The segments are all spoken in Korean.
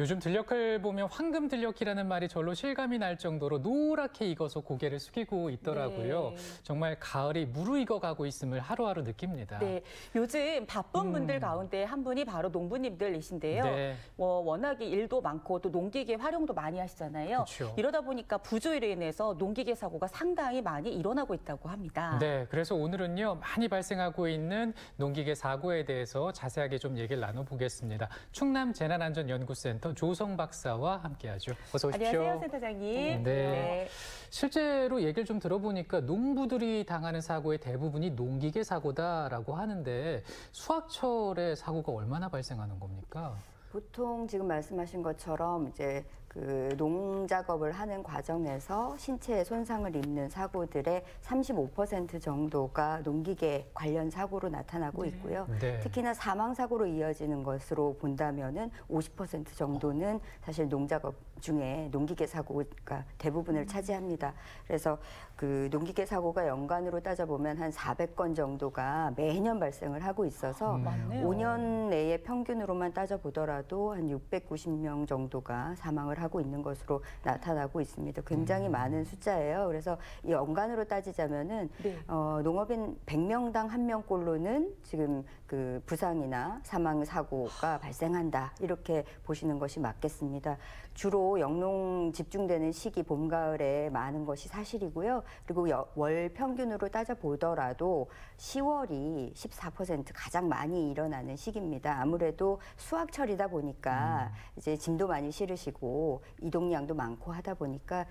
요즘 들녘을 보면 황금 들녘이라는 말이 절로 실감이 날 정도로 노랗게 익어서 고개를 숙이고 있더라고요. 네. 정말 가을이 무르익어가고 있음을 하루하루 느낍니다. 네, 요즘 바쁜 분들 가운데 한 분이 바로 농부님들이신데요. 네. 워낙에 일도 많고 또 농기계 활용도 많이 하시잖아요. 그쵸. 이러다 보니까 부주의로 인해서 농기계 사고가 상당히 많이 일어나고 있다고 합니다. 네, 그래서 오늘은요, 많이 발생하고 있는 농기계 사고에 대해서 자세하게 좀 얘기를 나눠보겠습니다. 충남재난안전연구센터 조성 박사와 함께하죠. 어서 오십시오. 안녕하세요, 센터장님. 네. 실제로 얘기를 좀 들어보니까 농부들이 당하는 사고의 대부분이 농기계 사고다라고 하는데 수확철에 사고가 얼마나 발생하는 겁니까? 보통 지금 말씀하신 것처럼 이제 그 농작업을 하는 과정에서 신체에 손상을 입는 사고들의 35% 정도가 농기계 관련 사고로 나타나고 있고요. 네. 특히나 사망 사고로 이어지는 것으로 본다면은 50% 정도는 사실 농작업 중에 농기계 사고가 대부분을 차지합니다. 그래서 그 농기계 사고가 연간으로 따져보면 한 400건 정도가 매년 발생을 하고 있어서 많네요. 5년 내에 평균으로만 따져보더라도 한 690명 정도가 사망을 하고 있는 것으로 나타나고 있습니다. 굉장히 많은 숫자예요. 그래서 이 연간으로 따지자면은 네. 농업인 100명당 1명꼴로는 지금 그 부상이나 사망 사고가 발생한다. 이렇게 보시는 것이 맞겠습니다. 주로 영농 집중되는 시기 봄, 가을에 많은 것이 사실이고요. 그리고 월 평균으로 따져보더라도 10월이 14% 가장 많이 일어나는 시기입니다. 아무래도 수확철이다 보니까 이제 짐도 많이 실으시고 이동량도 많고 하다 보니까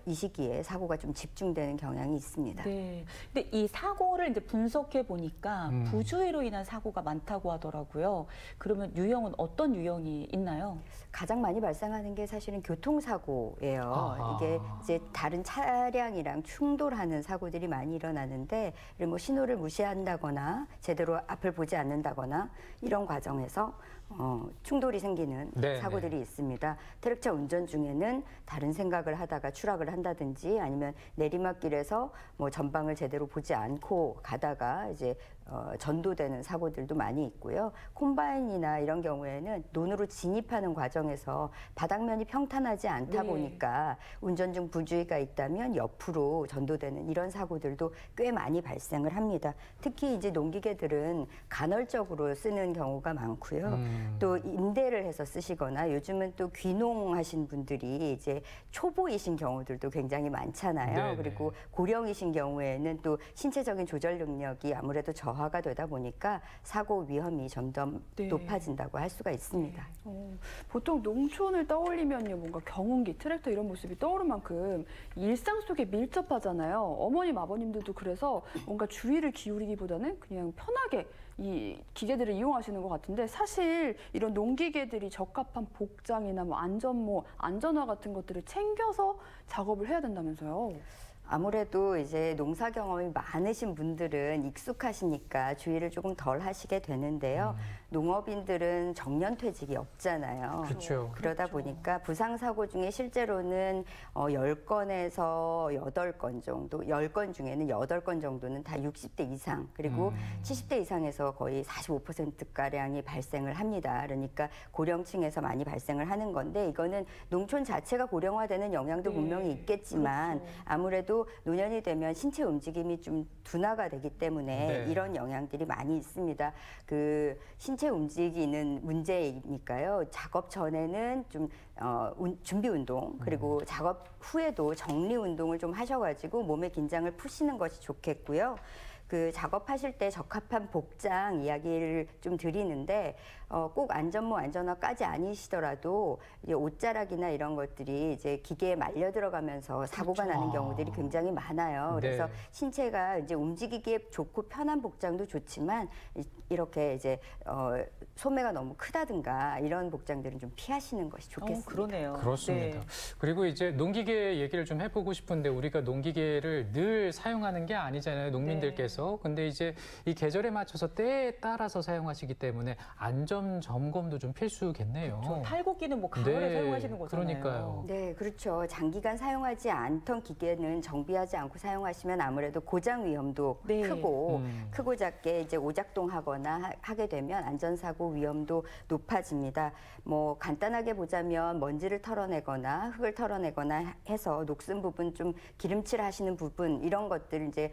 이 시기에 사고가 좀 집중되는 경향이 있습니다. 네. 근데 이 사고를 이제 분석해 보니까 부주의로 인한 사고가 많다고 하더라고요. 그러면 유형은 어떤 유형이 있나요? 가장 많이 발생하는 게 사실은 교통사고예요. 아하. 이게 이제 다른 차량이랑 충돌하는 사고들이 많이 일어나는데, 뭐 신호를 무시한다거나 제대로 앞을 보지 않는다거나 이런 과정에서 충돌이 생기는 네, 사고들이 네. 있습니다. 트랙터 운전 중에는 다른 생각을 하다가 추락을 한다든지 아니면 내리막길에서 뭐 전방을 제대로 보지 않고 가다가 이제 전도되는 사고들도 많이 있고요. 콤바인이나 이런 경우에는 논으로 진입하는 과정에서 바닥면이 평탄하지 않다 네. 보니까 운전 중 부주의가 있다면 옆으로 전도되는 이런 사고들도 꽤 많이 발생을 합니다. 특히 이제 농기계들은 간헐적으로 쓰는 경우가 많고요. 또 임대를 해서 쓰시거나 요즘은 또 귀농하신 분들이 이제 초보이신 경우들도 굉장히 많잖아요. 네네. 그리고 고령이신 경우에는 또 신체적인 조절 능력이 아무래도 저하가 되다 보니까 사고 위험이 점점 네. 높아진다고 할 수가 있습니다. 보통 농촌을 떠올리면요, 뭔가 경운기, 트랙터 이런 모습이 떠오를 만큼 일상 속에 밀접하잖아요. 어머님, 아버님들도 그래서 뭔가 주의를 기울이기보다는 그냥 편하게 이 기계들을 이용하시는 것 같은데, 사실 이런 농기계들이 적합한 복장이나 뭐 안전모, 안전화 같은 것들을 챙겨서 작업을 해야 된다면서요. 아무래도 이제 농사 경험이 많으신 분들은 익숙하시니까 주의를 조금 덜 하시게 되는데요. 농업인들은 정년퇴직이 없잖아요. 그렇죠. 그러다 보니까 부상사고 중에 실제로는 10건에서 8건 정도, 10건 중에는 8건 정도는 다 60대 이상, 그리고 70대 이상에서 거의 45%가량이 발생을 합니다. 그러니까 고령층에서 많이 발생을 하는 건데, 이거는 농촌 자체가 고령화되는 영향도 네. 분명히 있겠지만 그렇죠. 아무래도 노년이 되면 신체 움직임이 좀 둔화가 되기 때문에 네. 이런 영향들이 많이 있습니다. 그 신체 움직이는 문제이니까요. 작업 전에는 좀 준비 운동, 그리고 작업 후에도 정리 운동을 좀 하셔가지고 몸의 긴장을 푸시는 것이 좋겠고요. 그 작업하실 때 적합한 복장 이야기를 좀 드리는데, 꼭 안전모 안전화까지 아니시더라도 이제 옷자락이나 이런 것들이 이제 기계에 말려 들어가면서 사고가 나는 경우들이 굉장히 많아요. 그래서 네. 신체가 이제 움직이기에 좋고 편한 복장도 좋지만 이렇게 이제 소매가 너무 크다든가 이런 복장들은 좀 피하시는 것이 좋겠습니다. 그러네요. 그렇습니다. 네. 그리고 이제 농기계 얘기를 좀 해보고 싶은데, 우리가 농기계를 늘 사용하는 게 아니잖아요. 농민들께서 계절에서. 근데 이제 이 계절에 맞춰서 때에 따라서 사용하시기 때문에 안전 점검도 좀 필수겠네요. 저 탈곡기는 뭐 가을에 네, 사용하시는 거잖아요. 그러니까요. 네, 그렇죠. 장기간 사용하지 않던 기계는 정비하지 않고 사용하시면 아무래도 고장 위험도 네. 크고 작게 이제 오작동하거나 하게 되면 안전사고 위험도 높아집니다. 뭐 간단하게 보자면 먼지를 털어내거나 흙을 털어내거나 해서 녹슨 부분 좀 기름칠하시는 부분 이런 것들 이제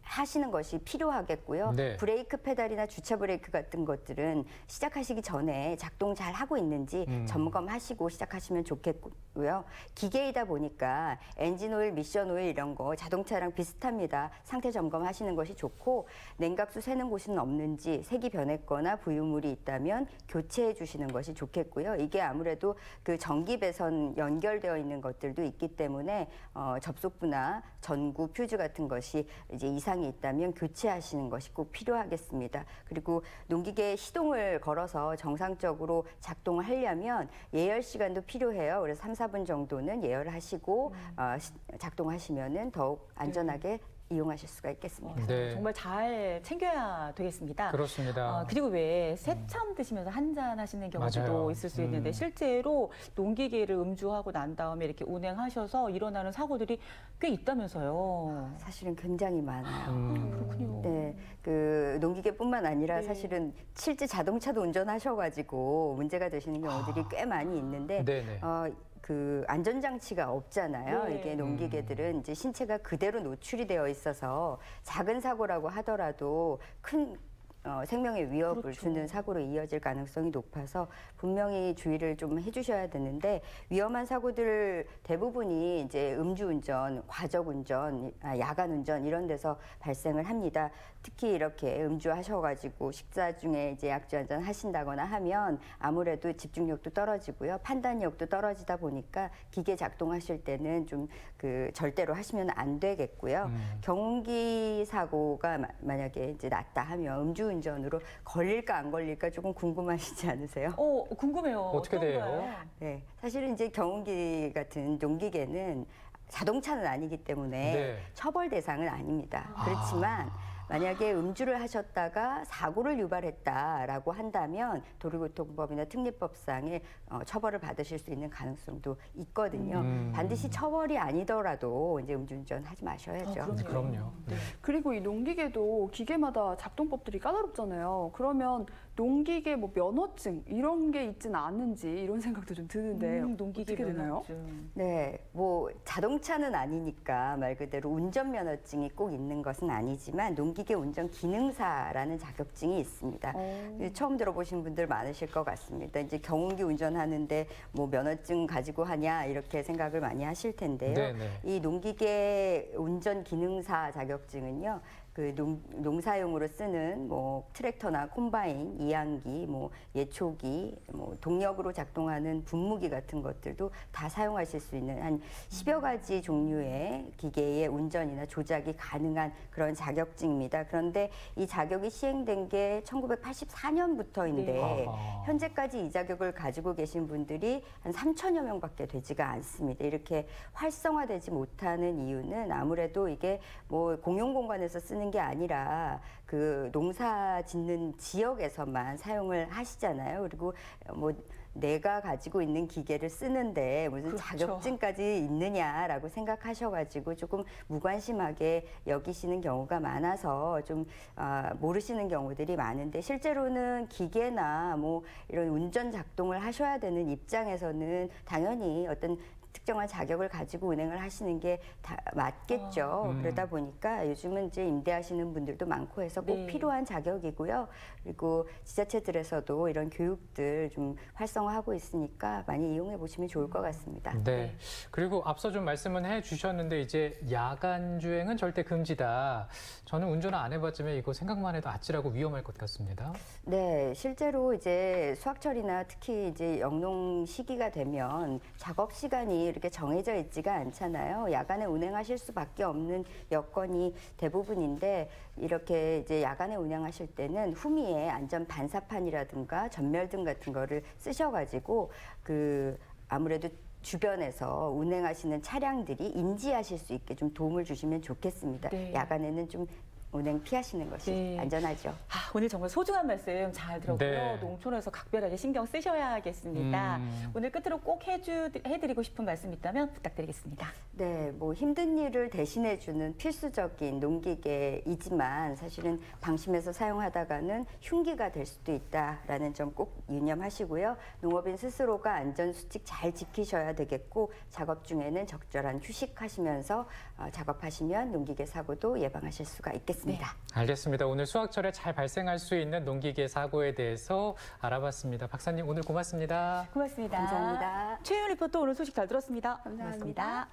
하시는 것이 필요하겠고요. 네. 브레이크 페달이나 주차 브레이크 같은 것들은 시작하시기 전에 작동 잘 하고 있는지 점검하시고 시작하시면 좋겠고요. 기계이다 보니까 엔진 오일, 미션 오일 이런 거 자동차랑 비슷합니다. 상태 점검하시는 것이 좋고 냉각수 새는 곳은 없는지 색이 변했거나 부유물이 있다면 교체해 주시는 것이 좋겠고요. 이게 아무래도 그 전기 배선 연결되어 있는 것들도 있기 때문에 접속부나 전구, 퓨즈 같은 것이 이제 이상이 있다면 교체하시는 것이 꼭 필요하겠습니다. 그리고 농기계 시동을 걸어서 정상적으로 작동을 하려면 예열 시간도 필요해요. 그래서 3, 4분 정도는 예열하시고 작동하시면은 더욱 안전하게 이용하실 수가 있겠습니다. 네. 정말 잘 챙겨야 되겠습니다. 그렇습니다. 그리고 왜 새참 드시면서 한잔 하시는 경우도 맞아요. 있을 수 있는데 실제로 농기계를 음주하고 난 다음에 이렇게 운행하셔서 일어나는 사고들이 꽤 있다면서요. 사실은 굉장히 많아요. 그렇군요. 네, 그 농기계뿐만 아니라 네. 사실은 실제 자동차도 운전하셔가지고 문제가 되시는 경우들이 꽤 많이 있는데 네네. 그 안전장치가 없잖아요. 네. 이게 농기계들은 이제 신체가 그대로 노출이 되어 있어서 작은 사고라고 하더라도 큰 생명의 위협을 그렇죠. 주는 사고로 이어질 가능성이 높아서 분명히 주의를 좀 해주셔야 되는데 위험한 사고들 대부분이 이제 음주운전, 과적운전, 야간운전 이런 데서 발생을 합니다. 특히 이렇게 음주하셔가지고 식사 중에 이제 약주 한잔 하신다거나 하면 아무래도 집중력도 떨어지고요, 판단력도 떨어지다 보니까 기계 작동하실 때는 좀 그 절대로 하시면 안 되겠고요. 경운기 사고가 만약에 이제 났다 하면 음주운전으로 걸릴까 안 걸릴까 조금 궁금하시지 않으세요? 궁금해요. 어떻게 돼요? 어떤가요? 네, 사실은 이제 경운기 같은 농기계는 자동차는 아니기 때문에 네. 처벌 대상은 아닙니다. 그렇지만 만약에 음주를 하셨다가 사고를 유발했다라고 한다면 도로교통법이나 특례법상의 처벌을 받으실 수 있는 가능성도 있거든요. 반드시 처벌이 아니더라도 이제 음주운전 하지 마셔야죠. 그럼요. 네. 그리고 이 농기계도 기계마다 작동법들이 까다롭잖아요. 그러면 농기계 뭐 면허증 이런 게 있지는 않은지 이런 생각도 좀 드는데 농기계 어떻게 되나요? 면허증. 네, 뭐 자동차는 아니니까 말 그대로 운전면허증이 꼭 있는 것은 아니지만 농기계 운전 기능사라는 자격증이 있습니다. 처음 들어보신 분들 많으실 것 같습니다. 이제 경운기 운전하는데 뭐 면허증 가지고 하냐 이렇게 생각을 많이 하실 텐데요. 네네. 이 농기계 운전 기능사 자격증은요. 그 농사용으로 쓰는 뭐 트랙터나 콤바인, 이항기, 뭐 예초기, 뭐 동력으로 작동하는 분무기 같은 것들도 다 사용하실 수 있는 한 10여 가지 종류의 기계의 운전이나 조작이 가능한 그런 자격증입니다. 그런데 이 자격이 시행된 게 1984년부터인데 네. 현재까지 이 자격을 가지고 계신 분들이 한 3천여 명밖에 되지가 않습니다. 이렇게 활성화되지 못하는 이유는 아무래도 이게 뭐 공용공간에서 쓰는 게 아니라 그 농사 짓는 지역에서만 사용을 하시잖아요. 그리고 뭐 내가 가지고 있는 기계를 쓰는데 무슨 그렇죠. 자격증까지 있느냐라고 생각하셔가지고 조금 무관심하게 여기시는 경우가 많아서 좀 모르시는 경우들이 많은데 실제로는 기계나 뭐 이런 운전 작동을 하셔야 되는 입장에서는 당연히 어떤 특정한 자격을 가지고 운행을 하시는 게 다 맞겠죠. 그러다 보니까 요즘은 이제 임대하시는 분들도 많고 해서 꼭 네. 필요한 자격이고요. 그리고 지자체들에서도 이런 교육들 좀 활성화하고 있으니까 많이 이용해 보시면 좋을 것 같습니다. 네. 그리고 앞서 좀 말씀은 해 주셨는데 이제 야간 주행은 절대 금지다. 저는 운전을 안 해봤지만 이거 생각만 해도 아찔하고 위험할 것 같습니다. 네, 실제로 이제 수확철이나 특히 이제 영농 시기가 되면 작업 시간이 이렇게 정해져 있지가 않잖아요. 야간에 운행하실 수밖에 없는 여건이 대부분인데 이렇게 이제 야간에 운행하실 때는 후미에 안전 반사판이라든가 전멸등 같은 거를 쓰셔가지고 그 아무래도 주변에서 운행하시는 차량들이 인지하실 수 있게 좀 도움을 주시면 좋겠습니다. 네. 야간에는 좀 운행 피하시는 것이 네. 안전하죠. 오늘 정말 소중한 말씀 잘 들었고요. 네. 농촌에서 각별하게 신경 쓰셔야겠습니다. 오늘 끝으로 꼭 해드리고 싶은 말씀 있다면 부탁드리겠습니다. 네, 뭐 힘든 일을 대신해주는 필수적인 농기계이지만 사실은 방심해서 사용하다가는 흉기가 될 수도 있다라는 점 꼭 유념하시고요. 농업인 스스로가 안전수칙 잘 지키셔야 되겠고 작업 중에는 적절한 휴식하시면서 작업하시면 농기계 사고도 예방하실 수가 있겠습니다. 알겠습니다. 오늘 수확철에 잘 발생할 수 있는 농기계 사고에 대해서 알아봤습니다. 박사님 오늘 고맙습니다. 고맙습니다. 감사합니다. 최윤 리포터 오늘 소식 잘 들었습니다. 감사합니다. 고맙습니다.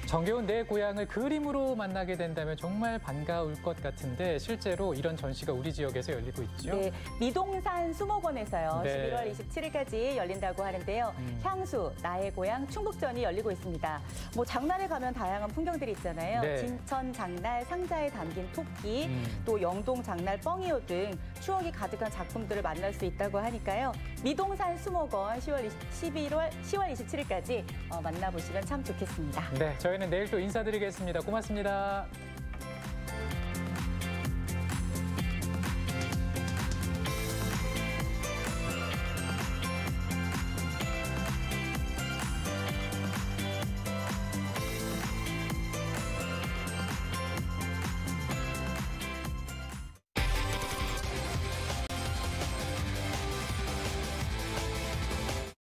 정겨운 내 고향을 그림으로 만나게 된다면 정말 반가울 것 같은데 실제로 이런 전시가 우리 지역에서 열리고 있죠. 네, 미동산 수목원에서요. 네. 11월 27일까지 열린다고 하는데요. 향수, 나의 고향 충북전이 열리고 있습니다. 뭐 장날에 가면 다양한 풍경들이 있잖아요. 네. 진천 장날 상자에 담긴 토끼, 또 영동 장날 뻥이요 등 추억이 가득한 작품들을 만날 수 있다고 하니까요. 미동산 수목원 10월 27일까지 만나보시면 참 좋겠습니다. 네, 저희는 내일 또 인사드리겠습니다. 고맙습니다.